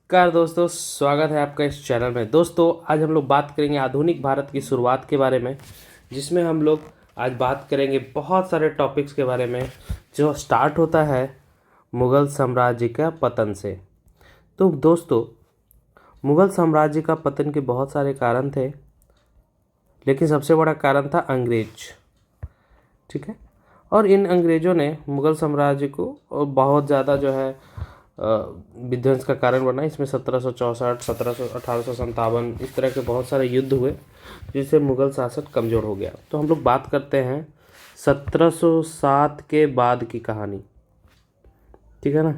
नमस्कार दोस्तों, स्वागत है आपका इस चैनल में। दोस्तों आज हम लोग बात करेंगे आधुनिक भारत की शुरुआत के बारे में, जिसमें हम लोग आज बात करेंगे बहुत सारे टॉपिक्स के बारे में जो स्टार्ट होता है मुग़ल साम्राज्य का पतन से। तो दोस्तों मुग़ल साम्राज्य का पतन के बहुत सारे कारण थे, लेकिन सबसे बड़ा कारण था अंग्रेज। ठीक है, और इन अंग्रेज़ों ने मुग़ल साम्राज्य को बहुत ज़्यादा जो है विध्वंस का कारण बना। इसमें 1764, 1857 इस तरह के बहुत सारे युद्ध हुए, जिससे मुग़ल शासन कमज़ोर हो गया। तो हम लोग बात करते हैं 1707 के बाद की कहानी। ठीक है ना,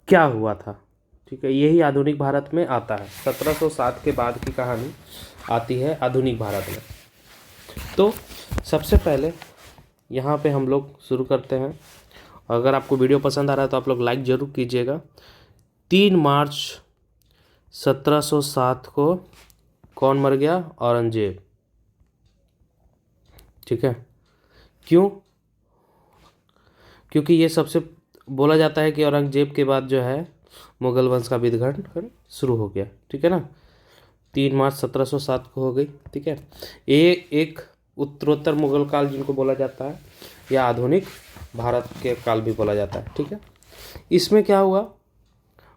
क्या हुआ था। ठीक है, यही आधुनिक भारत में आता है। 1707 के बाद की कहानी आती है आधुनिक भारत में। तो सबसे पहले यहाँ पे हम लोग शुरू करते हैं। अगर आपको वीडियो पसंद आ रहा है तो आप लोग लाइक ज़रूर कीजिएगा। 3 मार्च 1707 को कौन मर गया? औरंगजेब। ठीक है, क्यों? क्योंकि ये सबसे बोला जाता है कि औरंगजेब के बाद जो है मुग़ल वंश का विदघटन शुरू हो गया। ठीक है ना, 3 मार्च 1707 को हो गई। ठीक है, ये एक उत्तरोत्तर मुग़ल काल जिनको बोला जाता है, या आधुनिक भारत के काल भी बोला जाता है। ठीक है, इसमें क्या हुआ?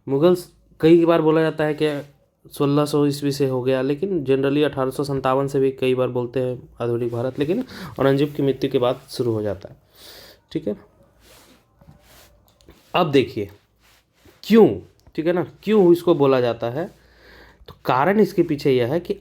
मुग़ल कई बार बोला जाता है कि 1600 ईस्वी से हो गया, लेकिन जनरली 1857 से भी कई बार बोलते हैं आधुनिक भारत, लेकिन औरंगजेब की मृत्यु के बाद शुरू हो जाता है। ठीक है, अब देखिए क्यों। ठीक है ना, क्यों इसको बोला जाता है? तो कारण इसके पीछे यह है कि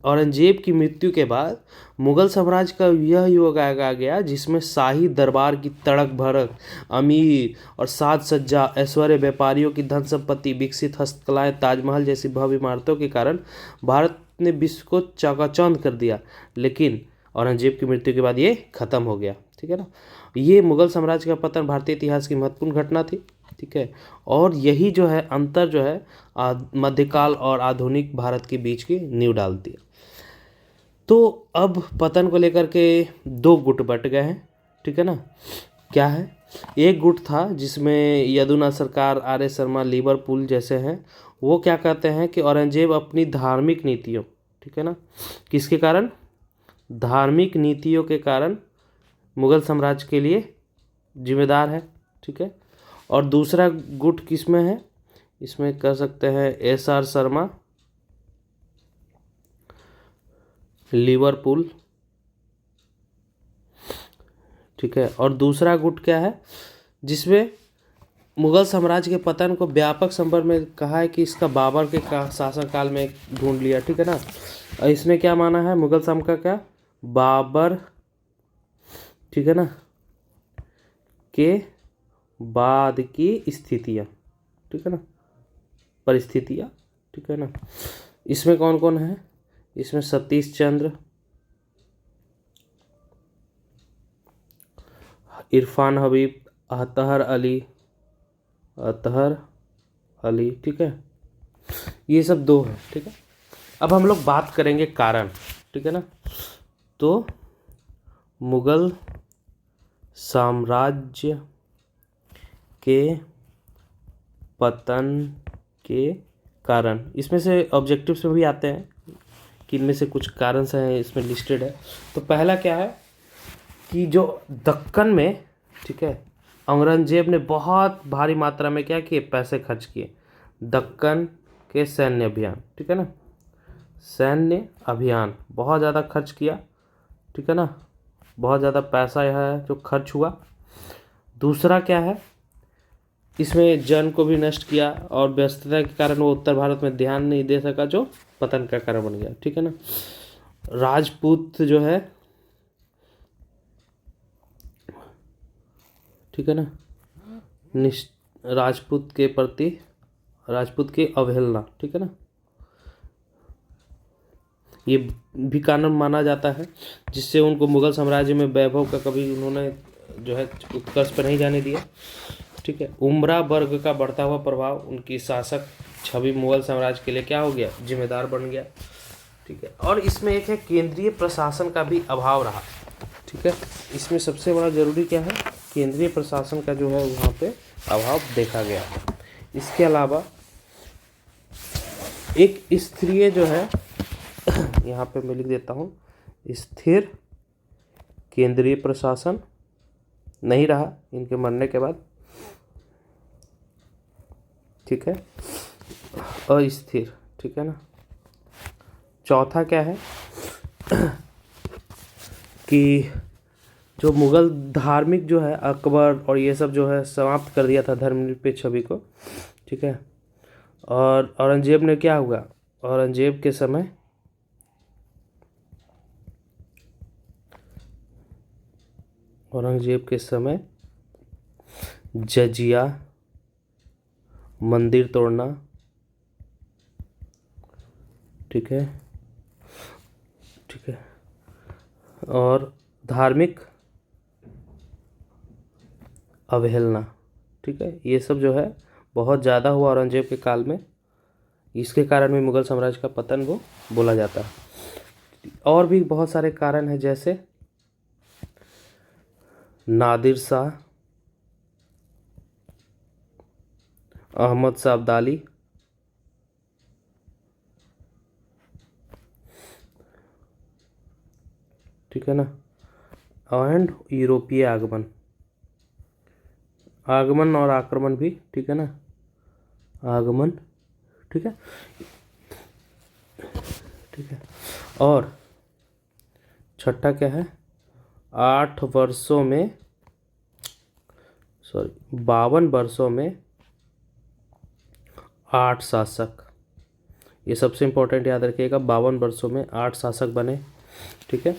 औरंगजेब की मृत्यु के बाद मुग़ल साम्राज्य का यह युग आ गया जिसमें शाही दरबार की तड़क भड़क, अमीर और साज सज्जा, ऐश्वर्य, व्यापारियों की धन संपत्ति, विकसित हस्तकलाएं, ताजमहल जैसी भव्य इमारतों के कारण भारत ने विश्व को चकाचौंध कर दिया। लेकिन औरंगजेब की मृत्यु के बाद ये खत्म हो गया। ठीक है ना, ये मुग़ल साम्राज्य का पतन भारतीय इतिहास की महत्वपूर्ण घटना थी। ठीक है, और यही जो है अंतर जो है मध्यकाल और आधुनिक भारत के बीच की नींव डालती है। तो अब पतन को लेकर के 2 गुट बट गए हैं। ठीक है ना, क्या है? एक गुट था जिसमें यदुना सरकार, आर.एस. शर्मा, लिवरपूल जैसे हैं। वो क्या कहते हैं कि औरंगजेब अपनी धार्मिक नीतियों, ठीक है ना, किसके कारण? धार्मिक नीतियों के कारण मुग़ल साम्राज्य के लिए जिम्मेदार है। ठीक है, और दूसरा गुट किस में है? इसमें कह सकते हैं एस.आर. शर्मा, लिवरपूल। ठीक है, और दूसरा गुट क्या है जिसमें मुग़ल साम्राज्य के पतन को व्यापक संदर्भ में कहा है कि इसका बाबर के शासनकाल में ढूंढ लिया। ठीक है ना, और इसमें क्या माना है मुग़ल साम्राज्य का क्या? बाबर, ठीक है ना, के बाद की स्थितियाँ, ठीक है ना, परिस्थितियाँ। ठीक है ना, इसमें कौन कौन है? इसमें सतीश चंद्र, इरफान हबीब, अतहर अली। ठीक है, ये सब 2 हैं। ठीक है, अब हम लोग बात करेंगे कारण। ठीक है ना, तो मुग़ल साम्राज्य के पतन के कारण, इसमें से ऑब्जेक्टिव्स में भी आते हैं कि इनमें से कुछ कारण से हैं, इसमें लिस्टेड है। तो पहला क्या है कि जो दक्कन में, ठीक है, औरंगजेब ने बहुत भारी मात्रा में क्या किए? पैसे खर्च किए दक्कन के सैन्य अभियान। ठीक है ना, सैन्य अभियान बहुत ज़्यादा खर्च किया। ठीक है ना, बहुत ज़्यादा पैसा यह है जो खर्च हुआ। दूसरा क्या है, इसमें जन को भी नष्ट किया, और व्यस्तता के कारण वो उत्तर भारत में ध्यान नहीं दे सका, जो पतन का कारण बन गया। ठीक है ना, राजपूत जो है, ठीक है ना, राजपूत के प्रति राजपूत की अवहेलना, ठीक है ना, ये भी कारण माना जाता है, जिससे उनको मुग़ल साम्राज्य में वैभव का कभी उन्होंने जो है उत्कर्ष पर नहीं जाने दिया। ठीक है, उमरा वर्ग का बढ़ता हुआ प्रभाव, उनकी शासक छवि मुग़ल साम्राज्य के लिए क्या हो गया? जिम्मेदार बन गया। ठीक है, और इसमें एक है केंद्रीय प्रशासन का भी अभाव रहा। ठीक है, इसमें सबसे बड़ा जरूरी क्या है? केंद्रीय प्रशासन का जो है वहाँ पे अभाव देखा गया। इसके अलावा एक स्थिरीय जो है यहाँ पे मैं लिख देता हूँ, स्थिर केंद्रीय प्रशासन नहीं रहा इनके मरने के बाद, ठीक है, अस्थिर, ठीक है ना। चौथा क्या है कि जो मुगल धार्मिक जो है अकबर और ये सब जो है समाप्त कर दिया था धर्मनिरपेक्ष छवि को, ठीक है। और औरंगजेब ने क्या हुआ, औरंगजेब के समय जजिया, मंदिर तोड़ना, ठीक है, ठीक है, और धार्मिक अवहेलना, ठीक है, ये सब जो है बहुत ज़्यादा हुआ औरंगजेब के काल में। इसके कारण भी मुगल साम्राज्य का पतन वो बोला जाता है। और भी बहुत सारे कारण हैं, जैसे नादिर शाह, अहमद शाह अब्दाली, ठीक है ना, एंड यूरोपीय आगमन और आक्रमण भी, ठीक है ना, आगमन, ठीक है, ठीक है। और छठा क्या है, 52 वर्षों में 8 शासक, ये सबसे इम्पोर्टेंट याद रखिएगा, 52 वर्षों में 8 शासक बने, ठीक है,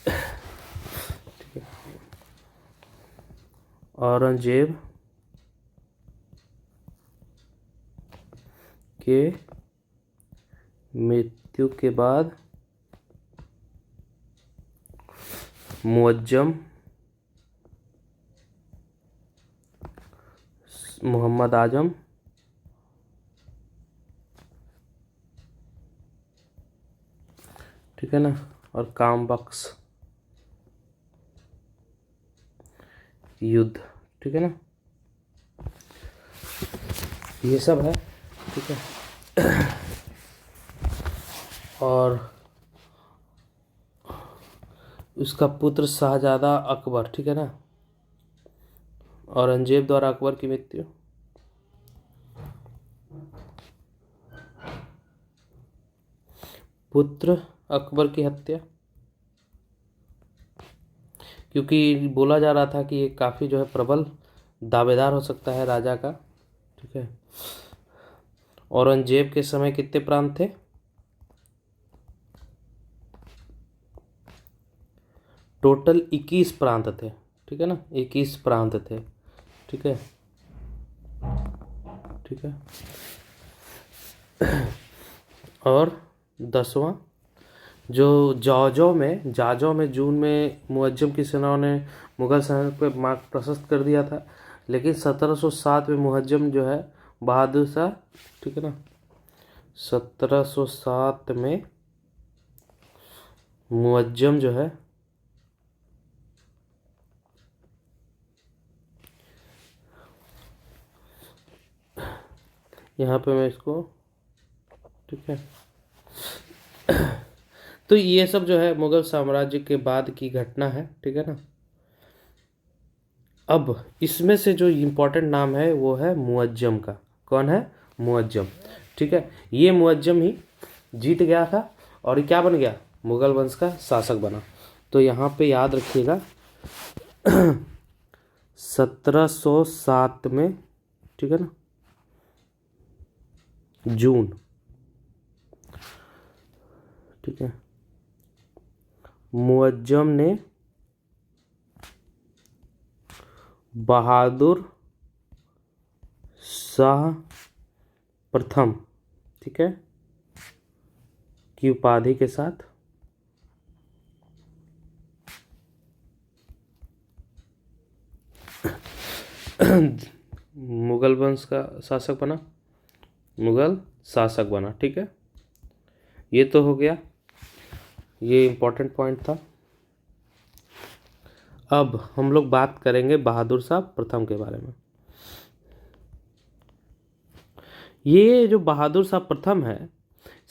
ठीक है। औरंगजेब के मृत्यु के बाद मुअज्जम मोहम्मद आजम, ठीक है ना, और कामबख्श युद्ध, ठीक है ना, ये सब है, ठीक है। और उसका पुत्र शाहजादा अकबर, ठीक है ना, औरंगजेब द्वारा अकबर की मृत्यु, पुत्र अकबर की हत्या, क्योंकि बोला जा रहा था कि ये काफ़ी जो है प्रबल दावेदार हो सकता है राजा का, ठीक है। औरंगजेब के समय कितने प्रांत थे, टोटल 21 प्रांत थे, ठीक है ना, 21 प्रांत थे, ठीक है, ठीक है। और 10वां, जो जाजौ में जून में मुअज्जम की सेनाओं ने मुगल सेना पर मार्ग प्रशस्त कर दिया था, लेकिन 1707 में मुअज्जम जो है बहादुर शाह, ठीक है ना, 1707 में मुअज्जम जो है यहाँ पे मैं इसको, ठीक है, तो ये सब जो है मुगल साम्राज्य के बाद की घटना है, ठीक है ना। अब इसमें से जो इम्पोर्टेंट नाम है वो है मुअज्जम का, कौन है, मुअज्जम, ठीक है। ये मुअज्जम ही जीत गया था और क्या बन गया, मुगल वंश का शासक बना। तो यहाँ पे याद रखिएगा 1707 में, ठीक है ना, जून, ठीक है, मुअज्जम ने बहादुर शाह प्रथम, ठीक है, की उपाधि के साथ मुगल वंश का शासक बना, मुगल शासक बना, ठीक है। ये तो हो गया, ये इम्पोर्टेंट पॉइंट था। अब हम लोग बात करेंगे बहादुर शाह प्रथम के बारे में। ये जो बहादुर शाह प्रथम है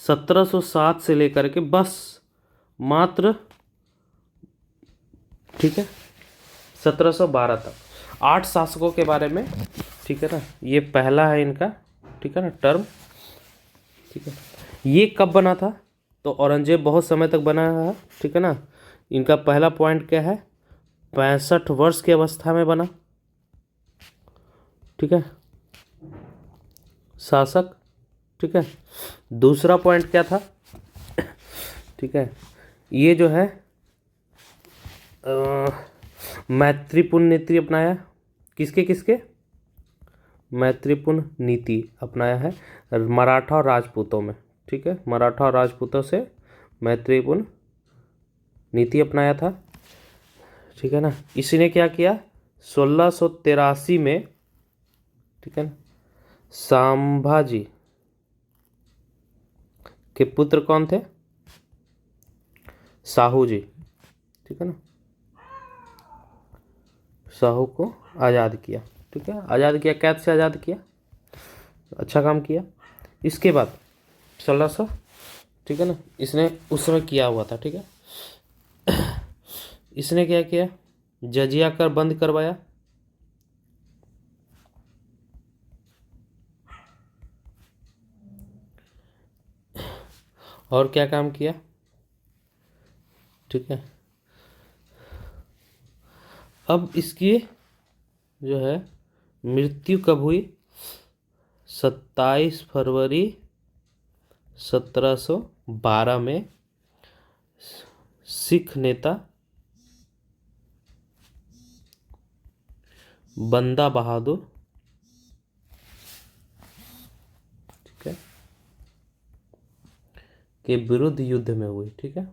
1707 से लेकर के बस मात्र, ठीक है, 1712 तक 8 शासकों के बारे में, ठीक है ना। ये पहला है इनका, ठीक है ना, टर्म, ठीक है। ये कब बना था? तो औरंगजेब बहुत समय तक बना है, ठीक है ना। इनका पहला पॉइंट क्या है? 65 वर्ष की अवस्था में बना, ठीक है, शासक, ठीक है। दूसरा पॉइंट क्या था? ठीक है, ये जो है मैत्रीपूर्ण नीति अपनाया। किसके किसके? मैत्रीपूर्ण नीति अपनाया है मराठा और राजपूतों में, ठीक है। मराठा और राजपूतों से मैत्रीपूर्ण नीति अपनाया था, ठीक है ना। इसी ने क्या किया? 1683 में, ठीक है ना, संभाजी के पुत्र कौन थे? साहू जी, ठीक है ना। साहू को आज़ाद किया, ठीक है, आज़ाद किया, कैद से आज़ाद किया, अच्छा काम किया। इसके बाद 1600, ठीक है ना, इसने उस समय किया हुआ था, ठीक है। इसने क्या किया? जजिया कर बंद करवाया, और क्या काम किया, ठीक है। अब इसकी जो है मृत्यु कब हुई? 27 फरवरी 1712 में सिख नेता बंदा बहादुर, ठीक है, के विरुद्ध युद्ध में हुई, ठीक है।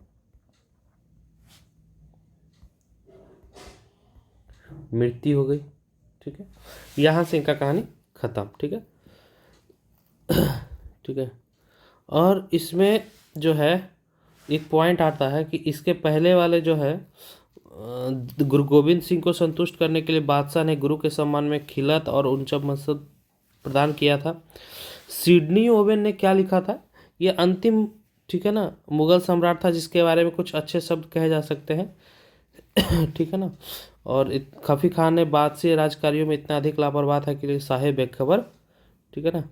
मृत्यु हो गई, ठीक है। यहाँ से इनका कहानी खत्म, ठीक है, ठीक है। और इसमें जो है एक पॉइंट आता है कि इसके पहले वाले जो है गुरु गोविंद सिंह को संतुष्ट करने के लिए बादशाह ने गुरु के सम्मान में खिलत और ऊंचा मसद प्रदान किया था। सिडनी ओवेन ने क्या लिखा था? ये अंतिम, ठीक है ना, मुगल सम्राट था जिसके बारे में कुछ अच्छे शब्द कहे जा सकते हैं, ठीक है ना। और खफी खान ने बादशाही राजकार्यों में इतना अधिक लापरवाह था कि साहेब बेखबर, ठीक है ना,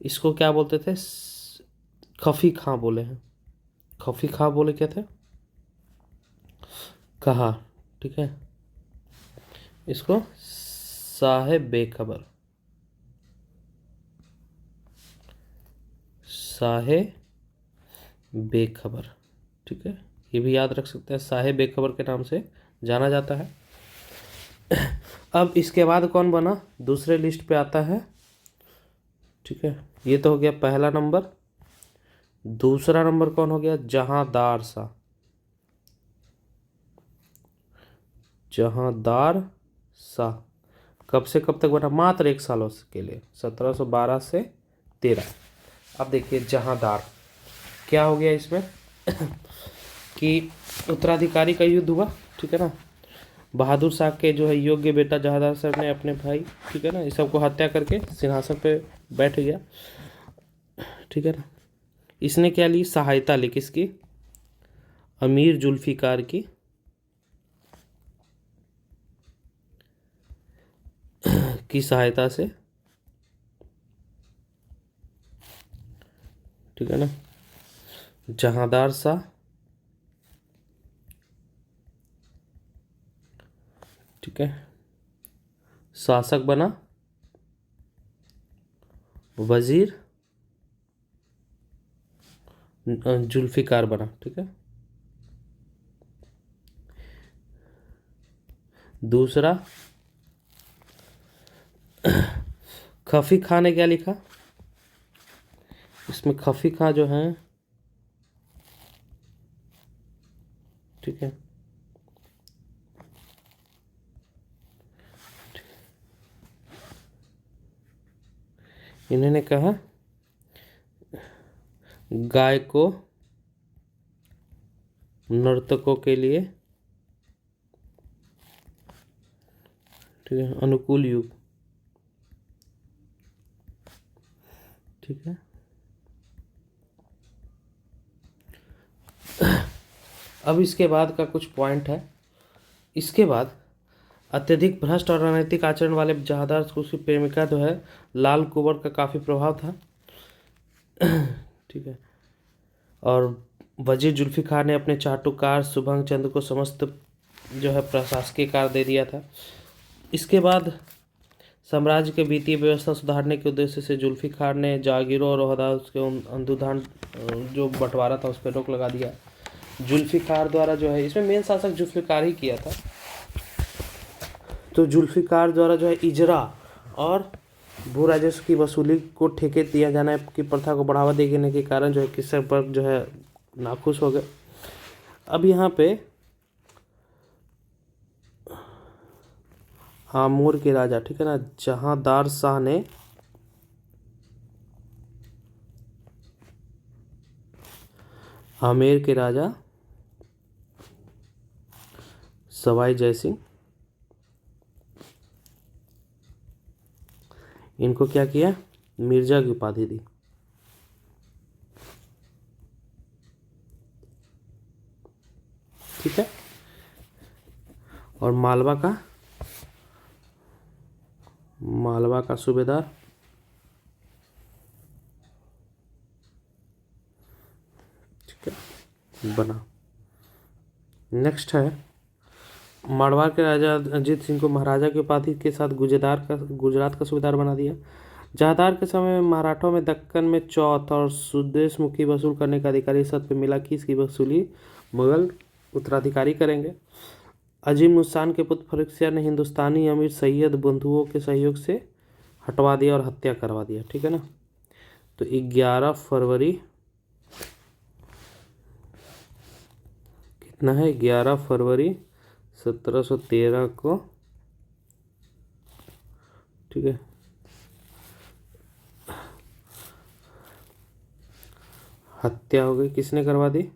इसको क्या बोलते थे? खफी खां बोले हैं। खफी खां बोले क्या थे? कहा, ठीक है, इसको साहेब बेखबर, साहेब बेखबर, ठीक है, ये भी याद रख सकते हैं, साहेब बेखबर के नाम से जाना जाता है। अब इसके बाद कौन बना? दूसरे लिस्ट पे आता है, ठीक है, ये तो हो गया पहला नंबर। दूसरा नंबर कौन हो गया? जहांदार शाह। जहांदार शाह कब से कब तक बना? मात्र 1 सालों के लिए, 1712 से 13। अब देखिए जहांदार क्या हो गया इसमें कि उत्तराधिकारी का युद्ध हुआ, ठीक है ना। बहादुर शाह के जो है योग्य बेटा जहांदार शाह ने अपने भाई, ठीक है ना, इस सबको हत्या करके सिंहासन पे बैठ गया, ठीक है ना। इसने क्या ली? सहायता ली, किसकी? अमीर जुल्फिकार की सहायता से, ठीक है ना। जहांदार शाह, ठीक है, शासक बना, वजीर जुल्फिकार बना, ठीक है। दूसरा खफी खां ने क्या लिखा? इसमें खफी खां जो है, ठीक है, इन्होंने कहा गाय को नर्तकों के लिए, ठीक है, अनुकूल युग, ठीक है। अब इसके बाद का कुछ पॉइंट है। इसके बाद अत्यधिक भ्रष्ट और अनैतिक आचरण वाले जहादार को उसकी प्रेमिका जो है लाल कुंवर का काफ़ी प्रभाव था। ठीक है। और वजीर जुल्फ़िकार ने अपने चाटुकार शुभंग चंद्र को समस्त जो है प्रशासकीय कार्य दे दिया था। इसके बाद साम्राज्य के वित्तीय व्यवस्था सुधारने के उद्देश्य से जुल्फ़िकार ने जागीरों और ओहदा उसके अंधुधान जो बंटवारा था उस पर रोक लगा दिया। जुल्फ़िकार द्वारा जो है, इसमें मेन शासक जुल्फ़िकार ही किया था, तो जुल्फ़िकार द्वारा जो है इजरा और भू राजस्व की वसूली को ठेके दिया जाने की प्रथा को बढ़ावा देने के कारण जो है कृषक वर्ग जो है नाखुश हो गए। अब यहाँ पे आमूर के राजा, ठीक है ना, जहांदार शाह ने आमेर के राजा सवाई जयसिंह इनको क्या किया, मिर्जा की उपाधि दी। ठीक है। और मालवा का सूबेदार ठीक है बना। नेक्स्ट है मारवाड़ के राजा अजीत सिंह को महाराजा की उपाधि के साथ गुजरात का सूबेदार बना दिया। जहादार के समय में मराठों में दक्कन में चौथ और सुदेशमुखी वसूल करने का अधिकारी सत्य पे मिला कि इसकी वसूली मुगल उत्तराधिकारी करेंगे। अजीम नुस्सान के पुत्र फरुखसियार ने हिंदुस्तानी अमीर सैयद बंधुओं के सहयोग से हटवा दिया और हत्या करवा दिया। ठीक है ना। तो 11 फरवरी कितना है, 11 फरवरी 1713 को, ठीक है, हत्या हो गई। किसने करवा दी,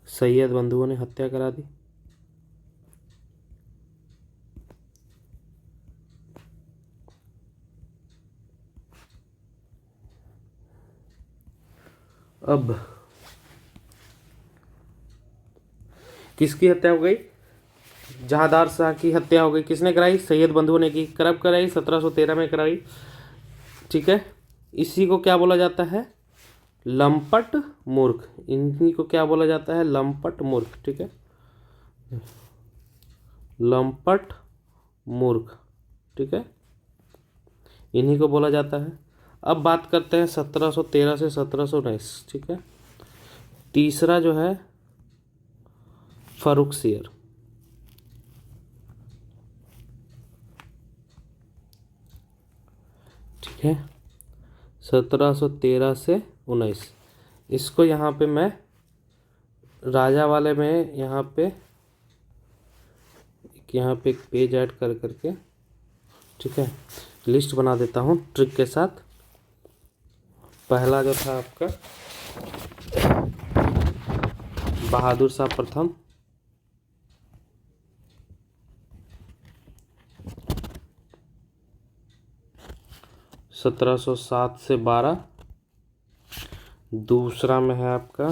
सैयद बंधुओं ने हत्या करा दी। अब किसकी हत्या हो गई, जहादार शाह की हत्या हो गई। किसने कराई, सैयद बंधुओं ने की। कब कराई, 1713 में कराई। ठीक है। इसी को क्या बोला जाता है, लंपट मूर्ख। इन्हीं को क्या बोला जाता है, लंपट मूर्ख। ठीक है, लंपट मूर्ख। ठीक है, इन्हीं को बोला जाता है। अब बात करते हैं 1713 से 1719। ठीक है। तीसरा जो है फर्रुखसियर। ठीक है, 1713 से 19। इसको यहाँ पे मैं राजा वाले में यहाँ पे एक पेज ऐड कर करके, ठीक है, लिस्ट बना देता हूँ ट्रिक के साथ। पहला जो था आपका बहादुर शाह प्रथम, (1707 से 12). दूसरा में है आपका